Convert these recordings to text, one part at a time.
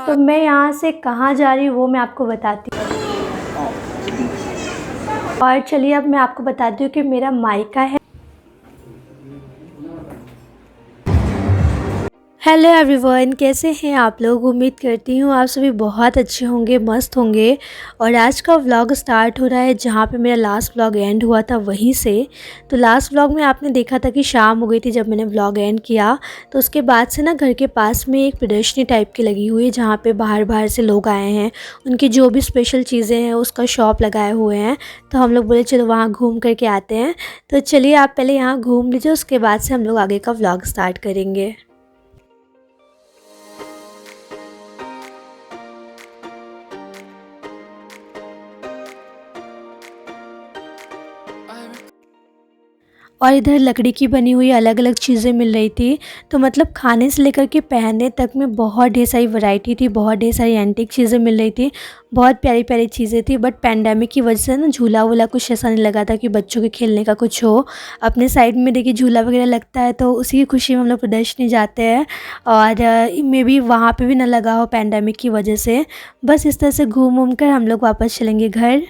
तो मैं यहाँ से कहाँ जा रही हूँ वो मैं आपको बताती हूँ। और चलिए अब मैं आपको बताती हूँ कि मेरा मायका है। हेलो एवरीवन, कैसे हैं आप लोग। उम्मीद करती हूँ आप सभी बहुत अच्छे होंगे, मस्त होंगे। और आज का व्लॉग स्टार्ट हो रहा है जहाँ पे मेरा लास्ट व्लॉग एंड हुआ था वहीं से। तो लास्ट व्लॉग में आपने देखा था कि शाम हो गई थी जब मैंने व्लॉग एंड किया। तो उसके बाद से ना घर के पास में एक प्रदर्शनी टाइप की लगी हुई है जहाँ पे बाहर से लोग आए हैं, उनकी जो भी स्पेशल चीज़ें हैं उसका शॉप लगाए हुए हैं। तो हम लोग बोले चलो वहाँ घूम करके आते हैं। तो चलिए आप पहले यहाँ घूम लीजिए, उसके बाद से हम लोग आगे का व्लॉग स्टार्ट करेंगे। और इधर लकड़ी की बनी हुई अलग अलग चीज़ें मिल रही थी। तो मतलब खाने से लेकर के पहनने तक में बहुत ढेर सारी वैरायटी थी, बहुत ढेर सारी एंटीक चीज़ें मिल रही थी। बहुत प्यारी प्यारी चीज़ें थी। बट पैंडेमिक की वजह से ना झूला वूला कुछ ऐसा नहीं लगा था कि बच्चों के खेलने का कुछ हो। अपने साइड में देखिए झूला वगैरह लगता है तो उसी की खुशी में हम लोग प्रदर्शनी जाते हैं। और मे बी वहाँ पे भी ना लगा हो पैंडेमिक की वजह से। बस इस तरह से घूम घूम कर हम लोग वापस चलेंगे घर।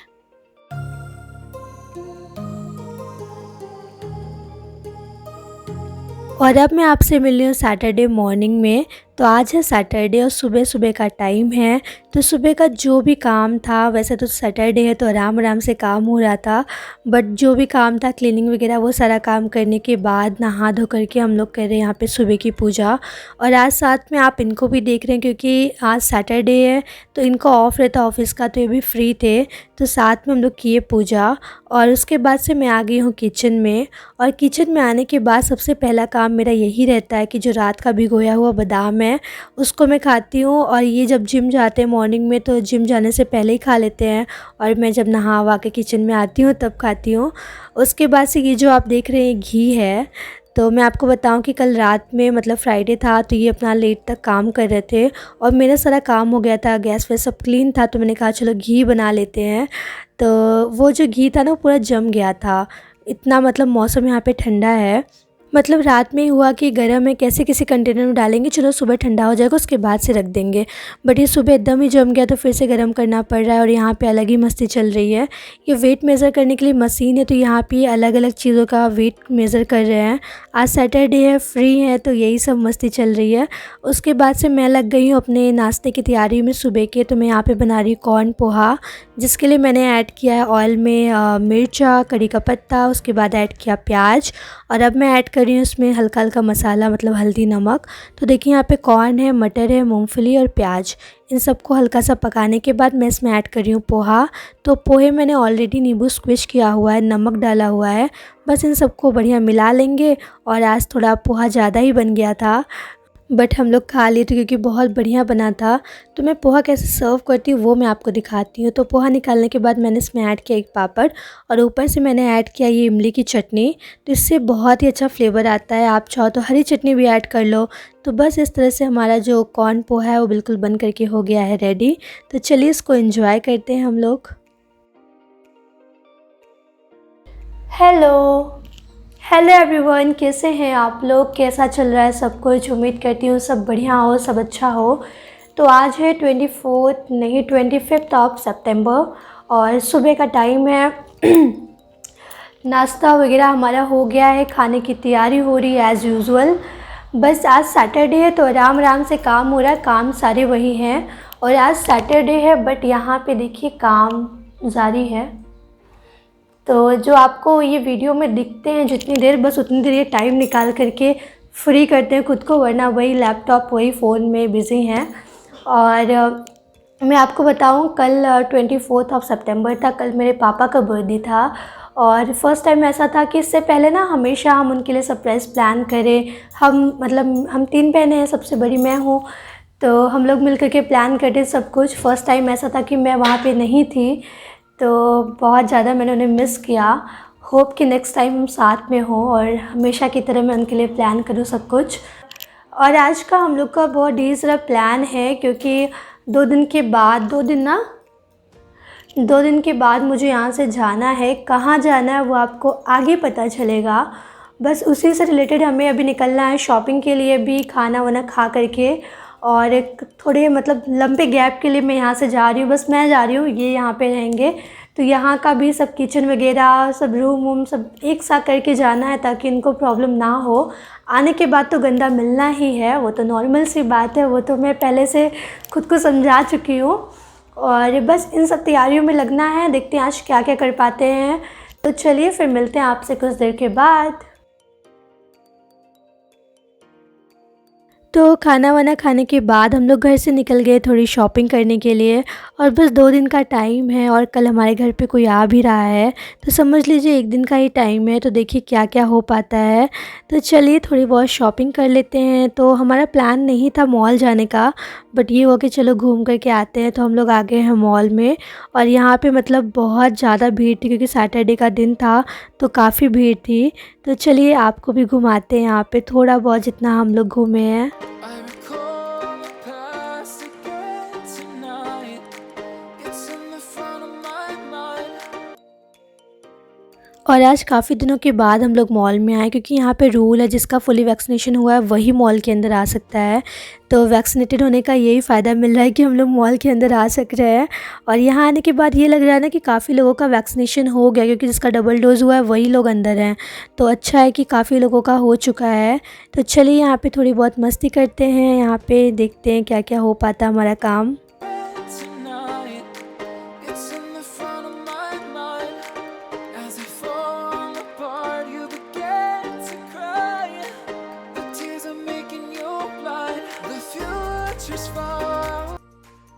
और अब मैं आपसे मिल रही हूँ सैटरडे मॉर्निंग में। तो आज है सैटरडे और सुबह सुबह का टाइम है। तो सुबह का जो भी काम था, वैसे तो सैटरडे है तो आराम आराम से काम हो रहा था। बट जो भी काम था क्लीनिंग वगैरह वो सारा काम करने के बाद नहा धो करके हम लोग कर रहे हैं यहाँ पे सुबह की पूजा। और आज साथ में आप इनको भी देख रहे हैं क्योंकि आज सैटरडे है तो इनको ऑफ रहता ऑफिस का, तो ये भी फ्री थे। तो साथ में हम लोग किए पूजा। और उसके बाद से मैं आ गई हूँ किचन में। और किचन में आने के बाद सबसे पहला काम मेरा यही रहता है कि जो रात का भिगोया हुआ बादाम है उसको मैं खाती हूँ। और ये जब जिम जाते हैं मॉर्निंग में तो जिम जाने से पहले ही खा लेते हैं। और मैं जब नहा वहा के किचन में आती हूँ तब खाती हूँ। उसके बाद से ये जो आप देख रहे हैं घी है। तो मैं आपको बताऊं कि कल रात में मतलब फ्राइडे था तो ये अपना लेट तक काम कर रहे थे। और मेरा सारा काम हो गया था, गैस वैस सब क्लीन था, तो मैंने कहा चलो घी बना लेते हैं। तो वो जो घी था ना वो पूरा जम गया था। इतना मतलब मौसम यहाँ पे ठंडा है। मतलब रात में ही हुआ कि गर्म है, कैसे किसी कंटेनर में डालेंगे, चलो सुबह ठंडा हो जाएगा उसके बाद से रख देंगे। बट ये सुबह एकदम ही जम गया तो फिर से गर्म करना पड़ रहा है। और यहाँ पे अलग ही मस्ती चल रही है। ये वेट मेज़र करने के लिए मशीन है तो यहाँ पे अलग अलग चीज़ों का वेट मेज़र कर रहे हैं। आज सैटरडे है, फ्री है, तो यही सब मस्ती चल रही है। उसके बाद से मैं लग गई हूँ अपने नाश्ते की तैयारी में सुबह के। तो मैं यहाँ पर बना रही हूँ कॉर्न पोहा, जिसके लिए मैंने ऐड किया है ऑयल में मिर्चा, कड़ी का पत्ता, उसके बाद ऐड किया प्याज। और अब मैं ऐड कर रही हूँ इसमें हल्का हल्का मसाला मतलब हल्दी, नमक। तो देखिए यहाँ पे कॉर्न है, मटर है, मूंगफली और प्याज। इन सबको हल्का सा पकाने के बाद मैं इसमें ऐड कर रही हूँ पोहा। तो पोहे मैंने ऑलरेडी नींबू स्क्विश किया हुआ है, नमक डाला हुआ है। बस इन सबको बढ़िया मिला लेंगे। और आज थोड़ा पोहा ज़्यादा ही बन गया था बट हम लोग खा लिए थे क्योंकि बहुत बढ़िया बना था। तो मैं पोहा कैसे सर्व करती हूँ वो मैं आपको दिखाती हूँ। तो पोहा निकालने के बाद मैंने इसमें ऐड किया एक पापड़ और ऊपर से मैंने ऐड किया ये इमली की चटनी। तो इससे बहुत ही अच्छा फ्लेवर आता है। आप चाहो तो हरी चटनी भी ऐड कर लो। तो बस इस तरह से हमारा जो कॉर्न पोहा है वो बिल्कुल बन करके हो गया है रेडी। तो चलिए इसको एंजॉय करते हैं हम लोग। हेलो एवरीवन, कैसे हैं आप लोग, कैसा चल रहा है सब कुछ। उम्मीद करती हूँ सब बढ़िया हो, सब अच्छा हो। तो आज है 24 नहीं 25 ऑफ सितंबर और सुबह का टाइम है। नाश्ता वगैरह हमारा हो गया है, खाने की तैयारी हो रही है एज़ यूजुअल। बस आज सैटरडे है तो आराम आराम से काम हो रहा है, काम सारे वही हैं। और आज सैटरडे है बट यहाँ पे देखिए काम जारी है। तो जो आपको ये वीडियो में दिखते हैं जितनी देर, बस उतनी देर ये टाइम निकाल करके फ्री करते हैं खुद को, वरना वही लैपटॉप वही फ़ोन में बिज़ी हैं। और मैं आपको बताऊं कल 24 ऑफ सितंबर था, कल मेरे पापा का बर्थडे था। और फर्स्ट टाइम ऐसा था कि इससे पहले ना हमेशा हम उनके लिए सरप्राइज़ प्लान करें। हम 3 बहनें हैं, सबसे बड़ी मैं हूँ। तो हम लोग मिल करके प्लान करते सब कुछ। फ़र्स्ट टाइम ऐसा था कि मैं वहाँ पे नहीं थी तो बहुत ज़्यादा मैंने उन्हें मिस किया। होप कि नेक्स्ट टाइम हम साथ में हो और हमेशा की तरह मैं उनके लिए प्लान करूँ सब कुछ। और आज का हम लोग का बहुत ढेर सारा प्लान है क्योंकि 2 दिन के बाद मुझे यहाँ से जाना है। कहाँ जाना है वो आपको आगे पता चलेगा। बस उसी से रिलेटेड हमें अभी निकलना है शॉपिंग के लिए भी, खाना वाना खा करके। और एक थोड़े मतलब लंबे गैप के लिए मैं यहाँ से जा रही हूँ, बस मैं जा रही हूँ, ये यहाँ पे रहेंगे। तो यहाँ का भी सब किचन वगैरह सब रूम वूम सब एक साथ करके जाना है ताकि इनको प्रॉब्लम ना हो। आने के बाद तो गंदा मिलना ही है, वो तो नॉर्मल सी बात है, वो तो मैं पहले से खुद को समझा चुकी हूँ। और बस इन सब तैयारियों में लगना है, देखते हैं आज क्या क्या कर पाते हैं। तो चलिए फिर मिलते हैं आपसे कुछ देर के बाद। तो खाना वाना खाने के बाद हम लोग घर से निकल गए थोड़ी शॉपिंग करने के लिए। और बस 2 दिन का टाइम है और कल हमारे घर पे कोई आ भी रहा है, तो समझ लीजिए 1 दिन का ही टाइम है। तो देखिए क्या क्या हो पाता है। तो चलिए थोड़ी बहुत शॉपिंग कर लेते हैं। तो हमारा प्लान नहीं था मॉल जाने का, बट ये हुआ कि चलो घूम कर के आते हैं। तो हम लोग आ गए हैं मॉल में। और यहाँ पे मतलब बहुत ज़्यादा भीड़ थी क्योंकि सैटरडे का दिन था, तो काफ़ी भीड़ थी। तो चलिए आपको भी घुमाते हैं यहाँ पे थोड़ा बहुत जितना हम लोग घूमे हैं। I recall the past again tonight. It's in the front of my mind. और आज काफ़ी दिनों के बाद हम लोग मॉल में आए क्योंकि यहाँ पे रूल है जिसका फुली वैक्सीनेशन हुआ है वही मॉल के अंदर आ सकता है। तो वैक्सीनेटेड होने का यही फ़ायदा मिल रहा है कि हम लोग मॉल के अंदर आ सक रहे हैं। और यहाँ आने के बाद ये लग रहा है ना कि काफ़ी लोगों का वैक्सीनेशन हो गया, क्योंकि जिसका डबल डोज़ हुआ है वही लोग अंदर हैं। तो अच्छा है कि काफ़ी लोगों का हो चुका है। तो चलिए यहाँ पर थोड़ी बहुत मस्ती करते हैं, यहाँ पर देखते हैं क्या क्या हो पाता है हमारा काम। Tonight, it's in the front of my mind. As I fall apart, you began to cry. The tears are making you blind. The future's far.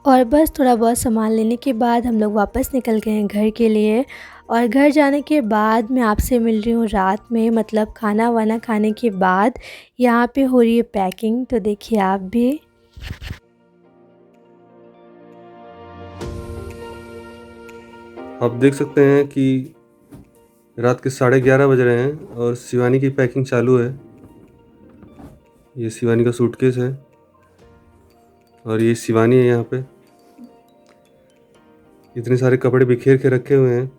और बस थोड़ा बहुत सामान लेने के बाद हम लोग वापस निकल गए हैं घर के लिए। और घर जाने के बाद मैं आपसे मिल रही हूँ रात में, मतलब खाना वाना खाने के बाद यहाँ पे हो रही है पैकिंग। तो देखिए आप भी। आप देख सकते हैं कि रात के 11:30 बज रहे हैं और शिवानी की पैकिंग चालू है। ये शिवानी का सूटकेस है और ये शिवानी है। यहाँ पे इतने सारे कपड़े बिखेर के रखे हुए हैं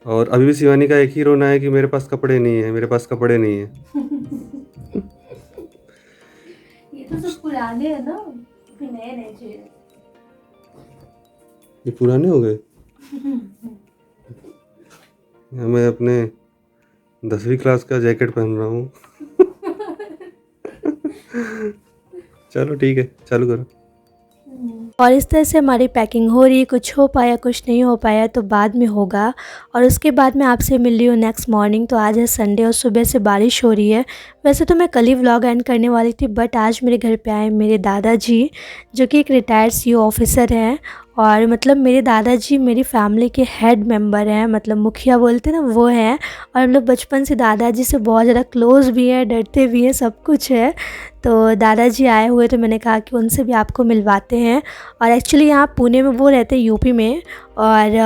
और अभी भी शिवानी का एक ही रोना है कि मेरे पास कपड़े नहीं है, मेरे पास कपड़े नहीं है। ये तो सब पुराने हैं ना, फिर नए नए चाहिए। ये पुराने हो गए। मैं अपने 10वीं क्लास का जैकेट पहन रहा हूँ। चलो ठीक है, चालू करो। और इस तरह से हमारी पैकिंग हो रही है, कुछ हो पाया कुछ नहीं हो पाया तो बाद में होगा। और उसके बाद मैं आपसे मिल रही हूँ नेक्स्ट मॉर्निंग। तो आज है संडे और सुबह से बारिश हो रही है। वैसे तो मैं कल ही व्लॉग एंड करने वाली थी, बट आज मेरे घर पे आए मेरे दादाजी, जो कि एक रिटायर्ड सीओ ऑफिसर हैं। और मतलब मेरे दादाजी मेरी फैमिली के हेड मेंबर हैं, मतलब मुखिया बोलते हैं ना, वो हैं। और हम लोग बचपन से दादाजी से बहुत ज़्यादा क्लोज़ भी हैं, डरते भी हैं, सब कुछ है। तो दादाजी आए हुए तो मैंने कहा कि उनसे भी आपको मिलवाते हैं। और एक्चुअली यहाँ पुणे में वो रहते हैं, यूपी में, और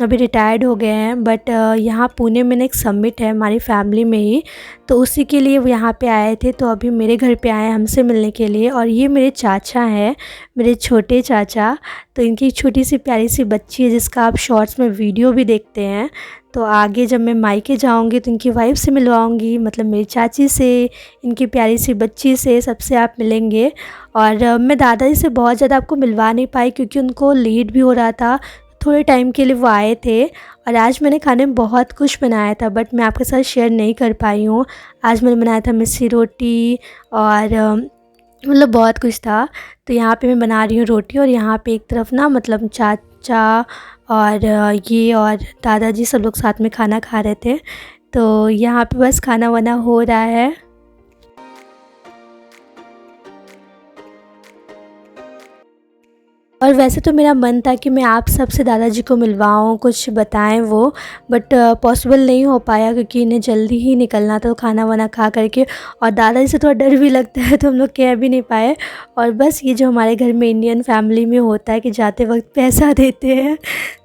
अभी रिटायर्ड हो गए हैं। बट यहाँ पुणे में ना एक समिट है हमारी फैमिली में ही, तो उसी के लिए वो यहाँ पे आए थे। तो अभी मेरे घर पे आए हमसे मिलने के लिए। और ये मेरे चाचा हैं, मेरे छोटे चाचा। तो इनकी छोटी सी प्यारी सी बच्ची है जिसका आप शॉर्ट्स में वीडियो भी देखते हैं। तो आगे जब मैं मायके जाऊंगी तो इनकी वाइफ से मिलवाऊंगी, मतलब मेरी चाची से, इनकी प्यारी सी बच्ची से, सबसे आप मिलेंगे। और मैं दादाजी से बहुत ज़्यादा आपको मिलवा नहीं पाई क्योंकि उनको लेट भी हो रहा था, थोड़े टाइम के लिए वो आए थे। और आज मैंने खाने में बहुत कुछ बनाया था, बट मैं आपके साथ शेयर नहीं कर पाई हूँ। आज मैंने बनाया था मिस्सी रोटी और मतलब बहुत कुछ था। तो यहाँ पे मैं बना रही हूँ रोटी, और यहाँ पे एक तरफ ना मतलब चाचा और ये और दादाजी सब लोग साथ में खाना खा रहे थे। तो यहाँ पे बस खाना वाना हो रहा है। और वैसे तो मेरा मन था कि मैं आप सबसे दादाजी को मिलवाऊँ, कुछ बताएं वो, बट पॉसिबल नहीं हो पाया क्योंकि इन्हें जल्दी ही निकलना था खाना वाना खा करके। और दादाजी से थोड़ा डर भी लगता है तो हम लोग कह भी नहीं पाए। और बस ये जो हमारे घर में इंडियन फैमिली में होता है कि जाते वक्त पैसा देते हैं,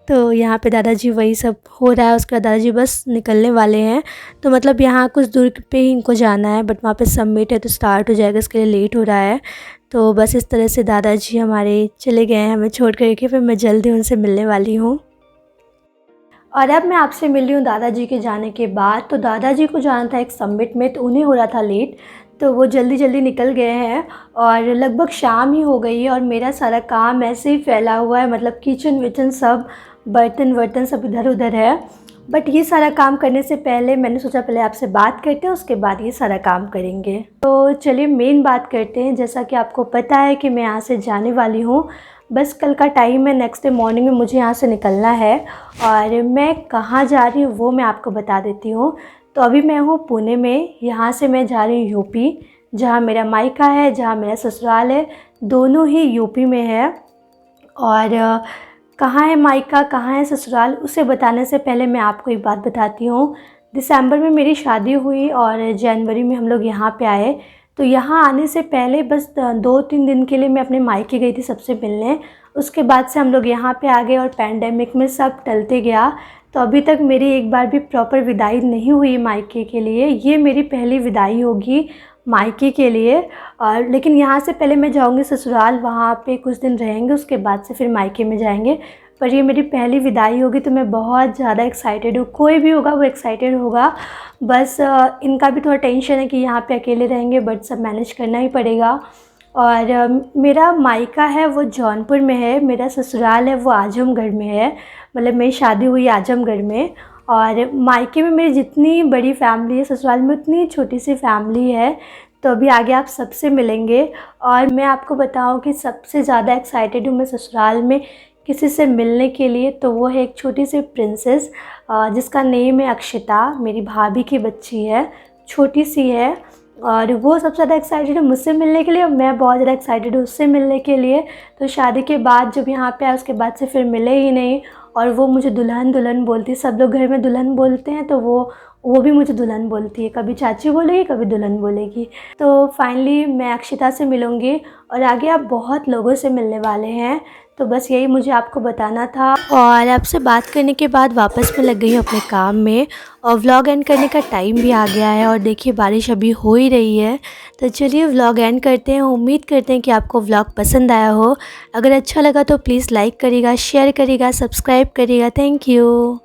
तो यहाँ पे दादाजी वही सब हो रहा है। उसके बाद दादाजी बस निकलने वाले हैं। तो मतलब यहाँ कुछ दूर पे ही इनको जाना है, बट वहाँ पे सबमिट है तो स्टार्ट हो जाएगा, इसके लिए लेट हो रहा है। तो बस इस तरह से दादाजी हमारे चले गए हैं हमें छोड़ कर के, फिर मैं जल्दी उनसे मिलने वाली हूँ। और अब मैं आपसे मिल रही हूँ दादाजी के जाने के बाद। तो दादाजी को जाना था एक समिट में, तो उन्हें हो रहा था लेट, तो वो जल्दी जल्दी निकल गए हैं और लगभग शाम ही हो गई है और मेरा सारा काम ऐसे ही फैला हुआ है, मतलब किचन विचन सब, बर्तन वर्तन सब इधर उधर है। बट ये सारा काम करने से पहले मैंने सोचा पहले आपसे बात करते हैं, उसके बाद ये सारा काम करेंगे। तो चलिए मेन बात करते हैं। जैसा कि आपको पता है कि मैं यहाँ से जाने वाली हूँ, बस कल का टाइम है, नेक्स्ट डे मॉर्निंग में मुझे यहाँ से निकलना है। और मैं कहाँ जा रही हूँ वो मैं आपको बता देती हूँ। तो अभी मैं हूँ पुणे में, यहाँ से मैं जा रही हूँ यूपी, जहाँ मेरा मायका है, जहाँ मेरा ससुराल है, दोनों ही यूपी में है। और कहाँ है मायका कहाँ है ससुराल, उसे बताने से पहले मैं आपको एक बात बताती हूँ। दिसंबर में मेरी शादी हुई और जनवरी में हम लोग यहाँ पे आए। तो यहाँ आने से पहले बस 2-3 दिन के लिए मैं अपने मायके गई थी सबसे मिलने। उसके बाद से हम लोग यहाँ पे आ गए और पैंडेमिक में सब टलते गया। तो अभी तक मेरी एक बार भी प्रॉपर विदाई नहीं हुई मायके के लिए। ये मेरी पहली विदाई होगी मायके के लिए। और लेकिन यहाँ से पहले मैं जाऊँगी ससुराल, वहाँ पे कुछ दिन रहेंगे, उसके बाद से फिर मायके में जाएंगे। पर ये मेरी पहली विदाई होगी, तो मैं बहुत ज़्यादा एक्साइटेड हूँ। कोई भी होगा वो एक्साइटेड होगा, बस इनका भी थोड़ा टेंशन है कि यहाँ पे अकेले रहेंगे, बट सब मैनेज करना ही पड़ेगा। और मेरा मायका है वो जौनपुर में है, मेरा ससुराल है वो आजमगढ़ में है, मतलब मेरी शादी हुई आजमगढ़ में। और मायके में मेरी जितनी बड़ी फैमिली है, ससुराल में उतनी छोटी सी फैमिली है। तो अभी आगे आप सबसे मिलेंगे। और मैं आपको बताऊं कि सबसे ज़्यादा एक्साइटेड हूँ मैं ससुराल में किसी से मिलने के लिए, तो वो है एक छोटी सी प्रिंसेस जिसका नेम है अक्षिता, मेरी भाभी की बच्ची है, छोटी सी है। और वो सबसे ज़्यादा एक्साइटेड है मुझसे मिलने के लिए और मैं बहुत ज़्यादा एक्साइटेड हूँ उससे मिलने के लिए। तो शादी के बाद जब यहाँ पे आए उसके बाद से फिर मिले ही नहीं। और वो मुझे दुल्हन दुल्हन बोलती है, सब लोग घर में दुल्हन बोलते हैं, तो वो भी मुझे दुल्हन बोलती है, कभी चाची बोलेगी कभी दुल्हन बोलेगी। तो फाइनली मैं अक्षिता से मिलूँगी और आगे आप बहुत लोगों से मिलने वाले हैं। तो बस यही मुझे आपको बताना था। और आपसे बात करने के बाद वापस मैं लग गई हूँ अपने काम में और व्लॉग एंड करने का टाइम भी आ गया है। और देखिए बारिश अभी हो ही रही है, तो चलिए व्लॉग एंड करते हैं। उम्मीद करते हैं कि आपको व्लॉग पसंद आया हो। अगर अच्छा लगा तो प्लीज़ लाइक करिएगा, शेयर करिएगा, सब्सक्राइब करिएगा। Thank you.